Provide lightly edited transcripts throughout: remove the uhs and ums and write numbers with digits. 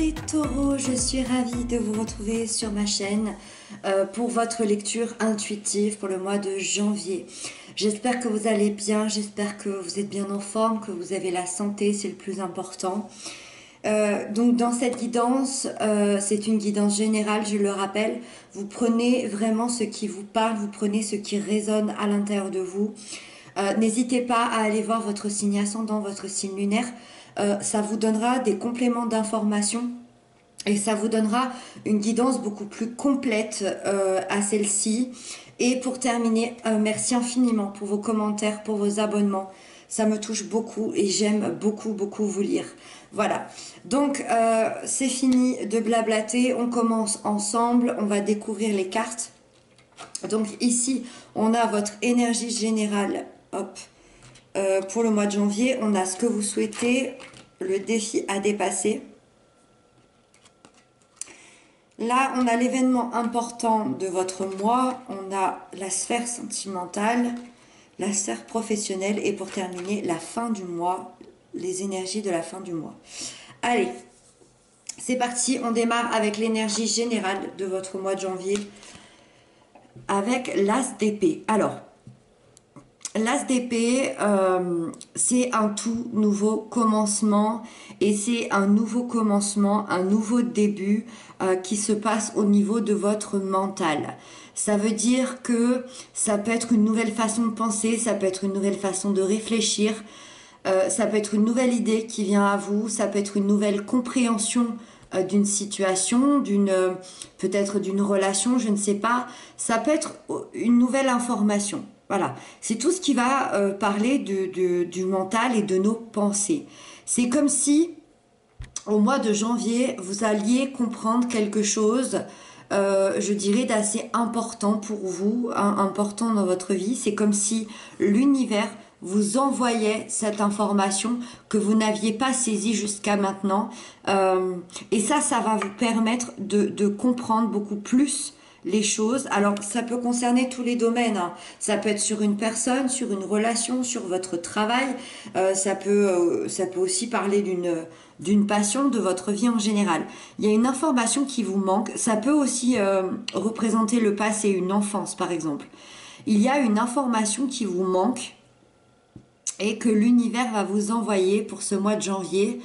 les taureaux, je suis ravie de vous retrouver sur ma chaîne pour votre lecture intuitive pour le mois de janvier. J'espère que vous allez bien, j'espère que vous êtes bien en forme, que vous avez la santé, c'est le plus important. Donc dans cette guidance, c'est une guidance générale, je le rappelle. Vous prenez vraiment ce qui vous parle, vous prenez ce qui résonne à l'intérieur de vous. N'hésitez pas à aller voir votre signe ascendant, votre signe lunaire. Ça vous donnera des compléments d'informations et ça vous donnera une guidance beaucoup plus complète à celle-ci. Et pour terminer, merci infiniment pour vos commentaires, pour vos abonnements. Ça me touche beaucoup et j'aime beaucoup vous lire. Voilà, donc c'est fini de blablater, on commence ensemble, on va découvrir les cartes. Donc ici, on a votre énergie générale, hop, pour le mois de janvier, on a ce que vous souhaitez, le défi à dépasser. Là, on a l'événement important de votre mois, on a la sphère sentimentale, la sphère professionnelle et pour terminer, la fin du mois, les énergies de la fin du mois. Allez, c'est parti, on démarre avec l'énergie générale de votre mois de janvier avec l'As d'épée. Alors, l'As d'épée, c'est un tout nouveau commencement et c'est un nouveau commencement, un nouveau début qui se passe au niveau de votre mental. Ça veut dire que ça peut être une nouvelle façon de penser, ça peut être une nouvelle façon de réfléchir, ça peut être une nouvelle idée qui vient à vous, ça peut être une nouvelle compréhension d'une situation, peut-être d'une relation, je ne sais pas. Ça peut être une nouvelle information. Voilà, c'est tout ce qui va parler du mental et de nos pensées. C'est comme si, au mois de janvier, vous alliez comprendre quelque chose, je dirais, d'assez important pour vous, important dans votre vie. C'est comme si l'univers vous envoyait cette information que vous n'aviez pas saisie jusqu'à maintenant. Et ça va vous permettre de comprendre beaucoup plus les choses. Alors, ça peut concerner tous les domaines, hein. Ça peut être sur une personne, sur une relation, sur votre travail. Ça peut aussi parler d'une passion, de votre vie en général. Il y a une information qui vous manque. Ça peut aussi représenter le passé, une enfance, par exemple. Il y a une information qui vous manque et que l'univers va vous envoyer pour ce mois de janvier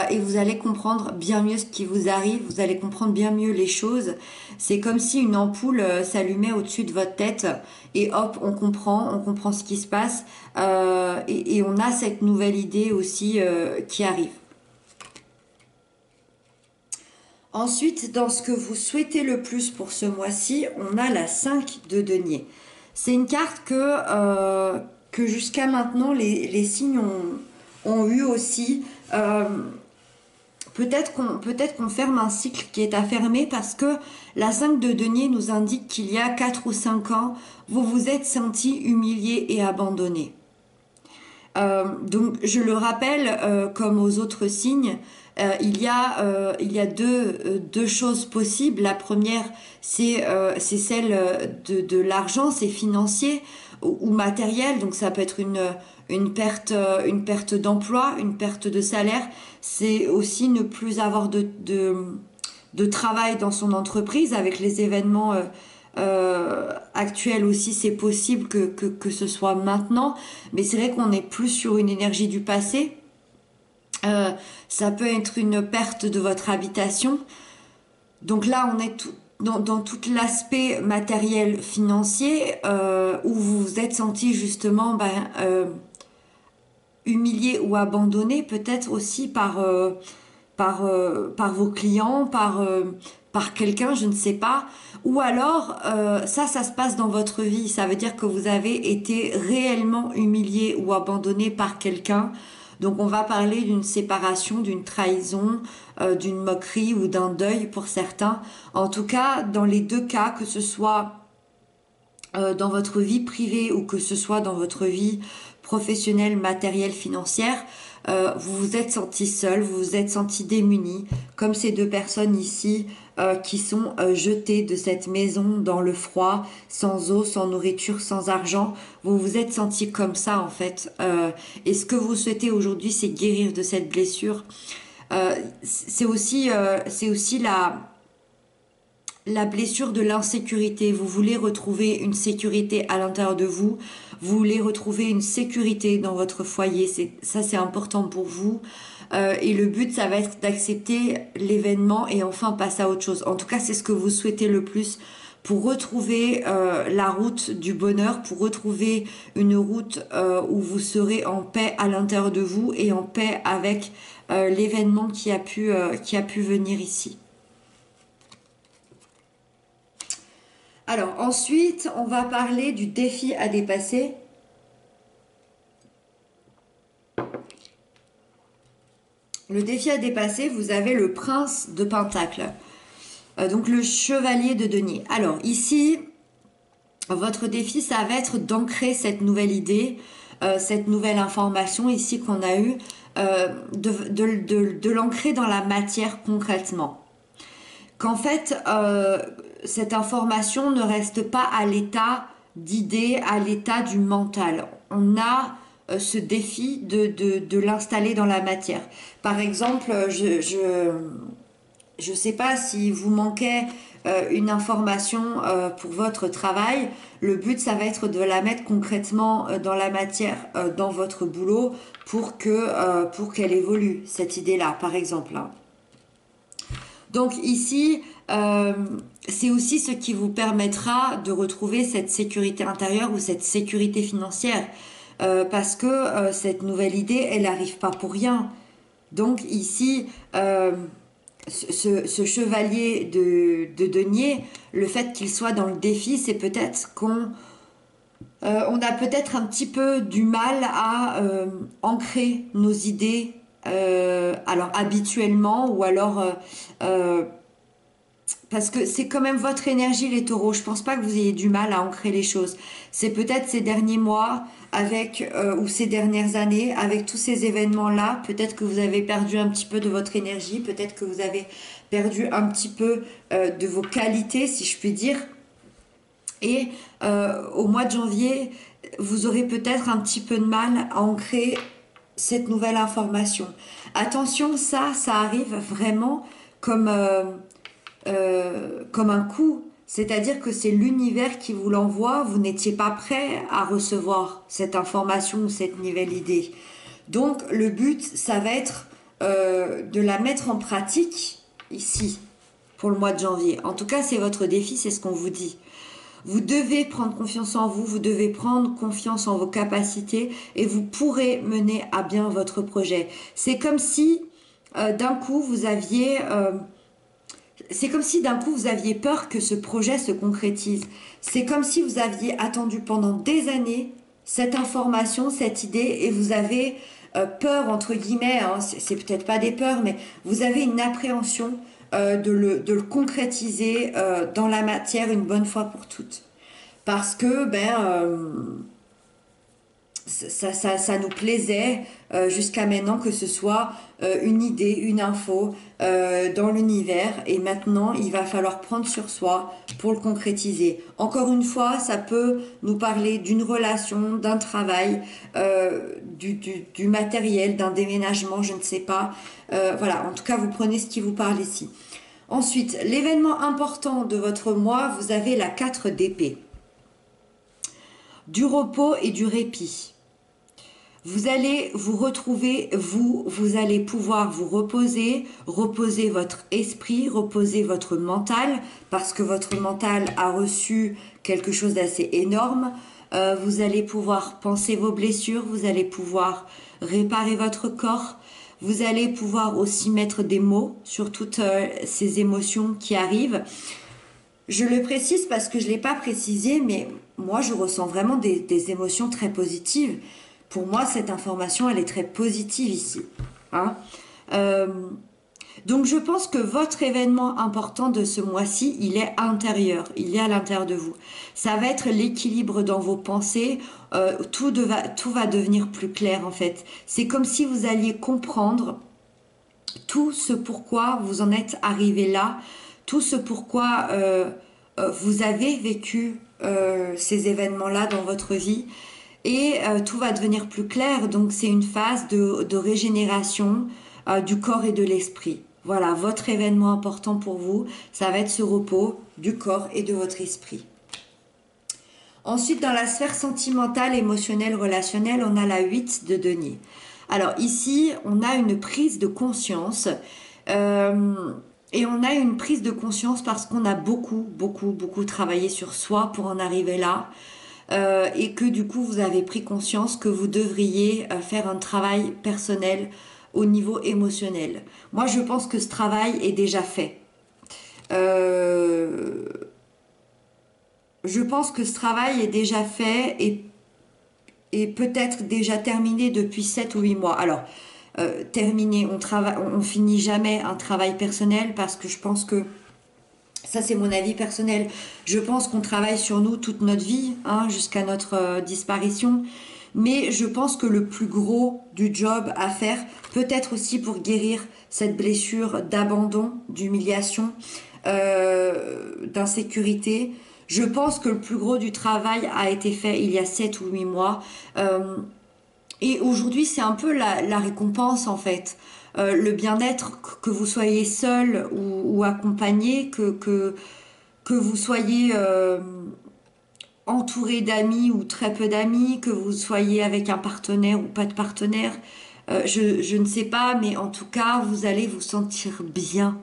et vous allez comprendre bien mieux ce qui vous arrive, vous allez comprendre bien mieux les choses. C'est comme si une ampoule s'allumait au-dessus de votre tête et hop, on comprend ce qui se passe et on a cette nouvelle idée aussi qui arrive. Ensuite, dans ce que vous souhaitez le plus pour ce mois-ci, on a la 5 de denier. C'est une carte que jusqu'à maintenant les signes ont eu aussi. Peut-être qu'on ferme un cycle qui est à fermer parce que la 5 de denier nous indique qu'il y a 4 ou 5 ans, vous vous êtes senti humilié et abandonné. Donc je le rappelle, comme aux autres signes, il y a deux choses possibles. La première, c'est celle de l'argent, c'est financier ou matériel. Donc ça peut être une perte d'emploi, une perte de salaire. C'est aussi ne plus avoir de travail dans son entreprise avec les événements actuel aussi, c'est possible que ce soit maintenant, mais c'est vrai qu'on est plus sur une énergie du passé. Ça peut être une perte de votre habitation. Donc là, on est dans tout l'aspect matériel financier où vous vous êtes senti justement humilié ou abandonné, peut-être aussi par vos clients, par quelqu'un, je ne sais pas. Ou alors, ça se passe dans votre vie. Ça veut dire que vous avez été réellement humilié ou abandonné par quelqu'un. Donc, on va parler d'une séparation, d'une trahison, d'une moquerie ou d'un deuil pour certains. En tout cas, dans les deux cas, que ce soit dans votre vie privée ou que ce soit dans votre vie professionnelle, matérielle, financière, vous vous êtes senti seul, vous vous êtes senti démuni, comme ces deux personnes ici qui sont jetées de cette maison dans le froid, sans eau, sans nourriture, sans argent. Vous vous êtes senti comme ça en fait. Et ce que vous souhaitez aujourd'hui, c'est guérir de cette blessure. C'est aussi la blessure de l'insécurité. Vous voulez retrouver une sécurité à l'intérieur de vous. Vous voulez retrouver une sécurité dans votre foyer. Ça, c'est important pour vous. Et le but, ça va être d'accepter l'événement et enfin passer à autre chose. En tout cas, c'est ce que vous souhaitez le plus pour retrouver la route du bonheur, pour retrouver une route où vous serez en paix à l'intérieur de vous et en paix avec l'événement qui a pu venir ici. Alors ensuite, on va parler du défi à dépasser. Le défi à dépasser, vous avez le prince de Pentacle, donc le chevalier de denier. Alors ici, votre défi, ça va être d'ancrer cette nouvelle idée, cette nouvelle information ici qu'on a eue, de l'ancrer dans la matière concrètement. Qu'en fait, cette information ne reste pas à l'état d'idée, à l'état du mental. On a ce défi de l'installer dans la matière. Par exemple, je sais pas si vous manquez une information pour votre travail, le but ça va être de la mettre concrètement dans la matière, dans votre boulot pour qu'elle évolue, cette idée-là, par exemple. Donc ici, c'est aussi ce qui vous permettra de retrouver cette sécurité intérieure ou cette sécurité financière. Parce que cette nouvelle idée, elle n'arrive pas pour rien. Donc ici, ce chevalier de denier, le fait qu'il soit dans le défi, c'est peut-être qu'on a peut-être un petit peu du mal à ancrer nos idées alors habituellement ou alors parce que c'est quand même votre énergie les taureaux, je pense pas que vous ayez du mal à ancrer les choses, c'est peut-être ces derniers mois avec ou ces dernières années avec tous ces événements là, peut-être que vous avez perdu un petit peu de votre énergie, peut-être que vous avez perdu un petit peu de vos qualités si je puis dire, et au mois de janvier vous aurez peut-être un petit peu de mal à ancrer cette nouvelle information. Attention, ça arrive vraiment comme un coup. C'est-à-dire que c'est l'univers qui vous l'envoie, vous n'étiez pas prêt à recevoir cette information ou cette nouvelle idée. Donc le but, ça va être de la mettre en pratique ici, pour le mois de janvier. En tout cas, c'est votre défi, c'est ce qu'on vous dit. Vous devez prendre confiance en vous, vous devez prendre confiance en vos capacités et vous pourrez mener à bien votre projet. C'est comme si d'un coup vous aviez peur que ce projet se concrétise. C'est comme si vous aviez attendu pendant des années cette information, cette idée et vous avez peur entre guillemets, hein, c'est peut-être pas des peurs, mais vous avez une appréhension de le concrétiser dans la matière une bonne fois pour toutes. Parce que ça nous plaisait jusqu'à maintenant que ce soit une idée, une info dans l'univers et maintenant il va falloir prendre sur soi pour le concrétiser. Encore une fois, ça peut nous parler d'une relation, d'un travail, du matériel, d'un déménagement, je ne sais pas. Voilà, en tout cas vous prenez ce qui vous parle ici. Ensuite, l'événement important de votre mois, vous avez la 4 d'épée. Du repos et du répit. Vous allez vous retrouver, vous allez pouvoir vous reposer votre esprit, reposer votre mental, parce que votre mental a reçu quelque chose d'assez énorme. Vous allez pouvoir penser vos blessures, vous allez pouvoir réparer votre corps, vous allez pouvoir aussi mettre des mots sur toutes ces émotions qui arrivent. Je le précise parce que je ne l'ai pas précisé, mais moi je ressens vraiment des émotions très positives. Pour moi, cette information, elle est très positive ici. Hein, donc je pense que votre événement important de ce mois-ci, il est intérieur, il est à l'intérieur de vous. Ça va être l'équilibre dans vos pensées, tout va devenir plus clair en fait. C'est comme si vous alliez comprendre tout ce pourquoi vous en êtes arrivé là, tout ce pourquoi vous avez vécu ces événements-là dans votre vie. Et tout va devenir plus clair, donc c'est une phase de régénération, du corps et de l'esprit. Voilà, votre événement important pour vous, ça va être ce repos du corps et de votre esprit. Ensuite, dans la sphère sentimentale, émotionnelle, relationnelle, on a la 8 de denier. Alors ici, on a une prise de conscience. Et on a une prise de conscience parce qu'on a beaucoup travaillé sur soi pour en arriver là. Et que du coup, vous avez pris conscience que vous devriez faire un travail personnel au niveau émotionnel. Moi, je pense que ce travail est déjà fait. Je pense que ce travail est déjà fait et peut-être déjà terminé depuis 7 ou 8 mois. Alors, terminé, on finit jamais un travail personnel parce que je pense que, ça c'est mon avis personnel, je pense qu'on travaille sur nous toute notre vie, hein, jusqu'à notre disparition. Mais je pense que le plus gros du job à faire, peut-être aussi pour guérir cette blessure d'abandon, d'humiliation, d'insécurité, je pense que le plus gros du travail a été fait il y a 7 ou 8 mois. Et aujourd'hui, c'est un peu la récompense en fait. Le bien-être, que vous soyez seul ou accompagné, que vous soyez entouré d'amis ou très peu d'amis, que vous soyez avec un partenaire ou pas de partenaire, je ne sais pas, mais en tout cas, vous allez vous sentir bien.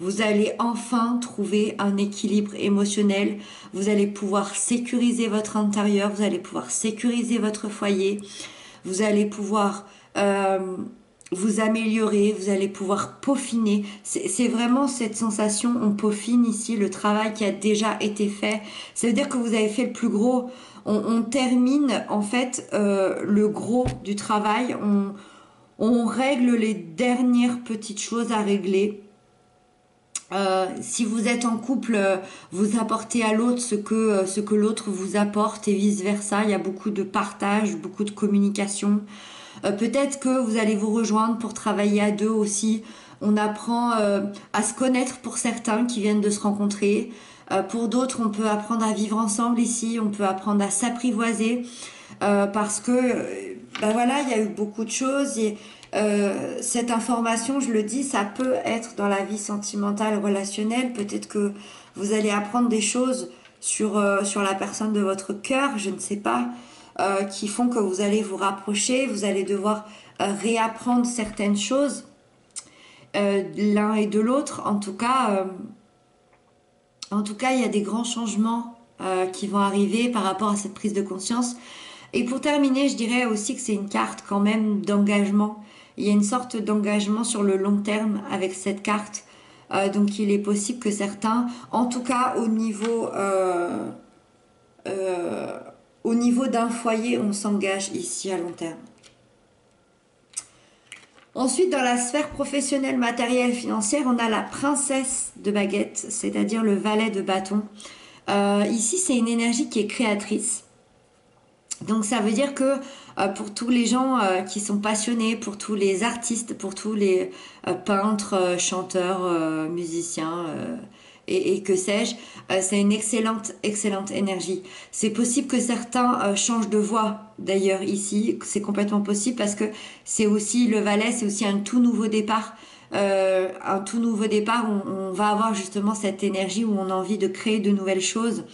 Vous allez enfin trouver un équilibre émotionnel. Vous allez pouvoir sécuriser votre intérieur, vous allez pouvoir sécuriser votre foyer, vous allez pouvoir vous améliorer, vous allez pouvoir peaufiner. C'est vraiment cette sensation, on peaufine ici le travail qui a déjà été fait. Ça veut dire que vous avez fait le plus gros. On termine en fait le gros du travail. On règle les dernières petites choses à régler. Si vous êtes en couple, vous apportez à l'autre ce que l'autre vous apporte et vice versa. Il y a beaucoup de partage, beaucoup de communication. Peut-être que vous allez vous rejoindre pour travailler à deux aussi. On apprend à se connaître pour certains qui viennent de se rencontrer. Pour d'autres, on peut apprendre à vivre ensemble ici. On peut apprendre à s'apprivoiser parce que ben voilà, il y a eu beaucoup de choses. Et, cette information, je le dis, ça peut être dans la vie sentimentale, relationnelle. Peut-être que vous allez apprendre des choses sur la personne de votre cœur, je ne sais pas, qui font que vous allez vous rapprocher, vous allez devoir réapprendre certaines choses l'un et de l'autre. En tout cas, il y a des grands changements qui vont arriver par rapport à cette prise de conscience. Et pour terminer, je dirais aussi que c'est une carte quand même d'engagement. Il y a une sorte d'engagement sur le long terme avec cette carte. Donc il est possible que certains, en tout cas au niveau d'un foyer, on s'engage ici à long terme. Ensuite, dans la sphère professionnelle, matérielle, financière, on a la princesse de baguette, c'est-à-dire le valet de bâton. Ici, c'est une énergie qui est créatrice. Donc ça veut dire que pour tous les gens qui sont passionnés, pour tous les artistes, pour tous les peintres, chanteurs, musiciens et que sais-je, c'est une excellente énergie. C'est possible que certains changent de voix d'ailleurs ici, c'est complètement possible parce que c'est aussi le valet, c'est aussi un tout nouveau départ. Un tout nouveau départ, on va avoir justement cette énergie où on a envie de créer de nouvelles choses.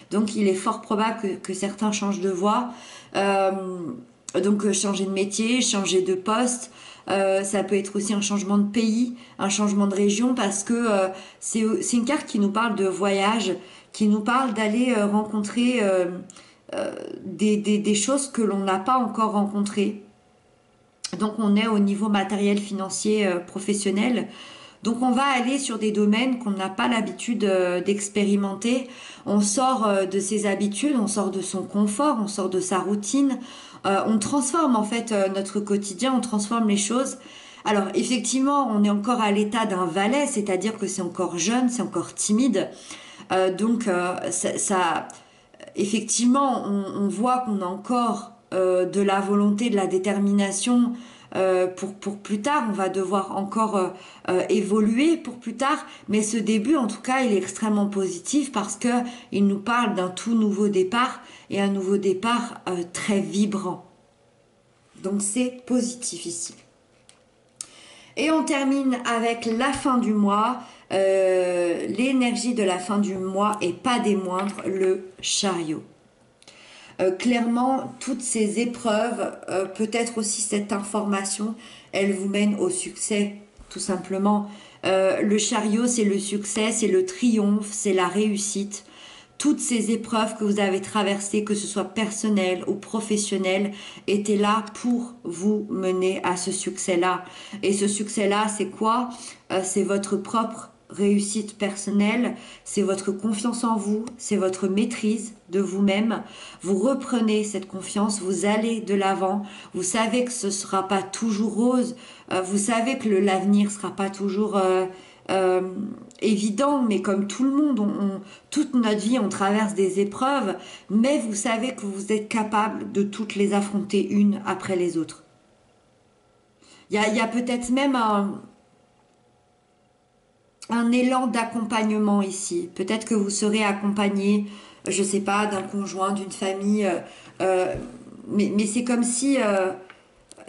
Donc il est fort probable que certains changent de voie, donc changer de métier, changer de poste. Ça peut être aussi un changement de pays, un changement de région, parce que c'est une carte qui nous parle de voyage, qui nous parle d'aller rencontrer des choses que l'on n'a pas encore rencontrées. Donc on est au niveau matériel, financier, professionnel. Donc on va aller sur des domaines qu'on n'a pas l'habitude d'expérimenter. On sort de ses habitudes, on sort de son confort, on sort de sa routine. On transforme en fait notre quotidien, on transforme les choses. Alors effectivement, on est encore à l'état d'un valet, c'est-à-dire que c'est encore jeune, c'est encore timide. Donc effectivement, on voit qu'on a encore de la volonté, de la détermination pour plus tard. On va devoir encore évoluer pour plus tard, mais ce début, en tout cas, il est extrêmement positif parce que il nous parle d'un tout nouveau départ et un nouveau départ très vibrant. Donc c'est positif ici. Et on termine avec la fin du mois. L'énergie de la fin du mois, et pas des moindres, le chariot. Clairement, toutes ces épreuves, peut-être aussi cette information, elle vous mène au succès, tout simplement. Le chariot, c'est le succès, c'est le triomphe, c'est la réussite. Toutes ces épreuves que vous avez traversées, que ce soit personnelles ou professionnelles, étaient là pour vous mener à ce succès-là. Et ce succès-là, c'est quoi? C'est votre propre réussite personnelle, c'est votre confiance en vous, c'est votre maîtrise de vous-même. Vous reprenez cette confiance, vous allez de l'avant, vous savez que ce ne sera pas toujours rose, vous savez que l'avenir ne sera pas toujours évident, mais comme tout le monde, toute notre vie, on traverse des épreuves, mais vous savez que vous êtes capable de toutes les affronter une après les autres. Il y a peut-être même un élan d'accompagnement ici. Peut-être que vous serez accompagné, je sais pas, d'un conjoint, d'une famille, mais c'est comme si,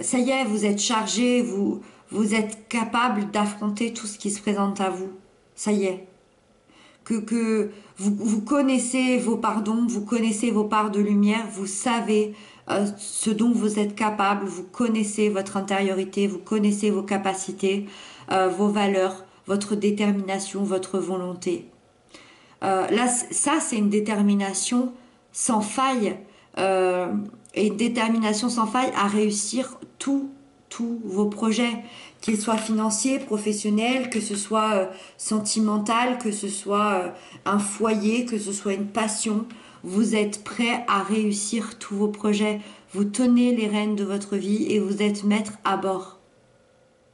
ça y est, vous êtes chargé, vous êtes capable d'affronter tout ce qui se présente à vous. Ça y est. Que vous connaissez vos parts d'ombre, vous connaissez vos parts de lumière, vous savez ce dont vous êtes capable, vous connaissez votre intériorité, vous connaissez vos capacités, vos valeurs, votre détermination, votre volonté. Là, ça, c'est une détermination sans faille, et une détermination sans faille à réussir tous vos projets, qu'ils soient financiers, professionnels, que ce soit sentimental, que ce soit un foyer, que ce soit une passion. Vous êtes prêt à réussir tous vos projets. Vous tenez les rênes de votre vie et vous êtes maître à bord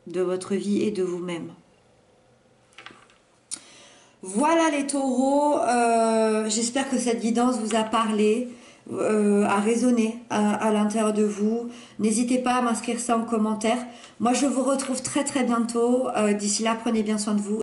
de votre vie et de vous-même. Voilà les taureaux, j'espère que cette guidance vous a parlé, a résonné à l'intérieur de vous. N'hésitez pas à m'inscrire ça en commentaire. Moi je vous retrouve très très bientôt, d'ici là prenez bien soin de vous.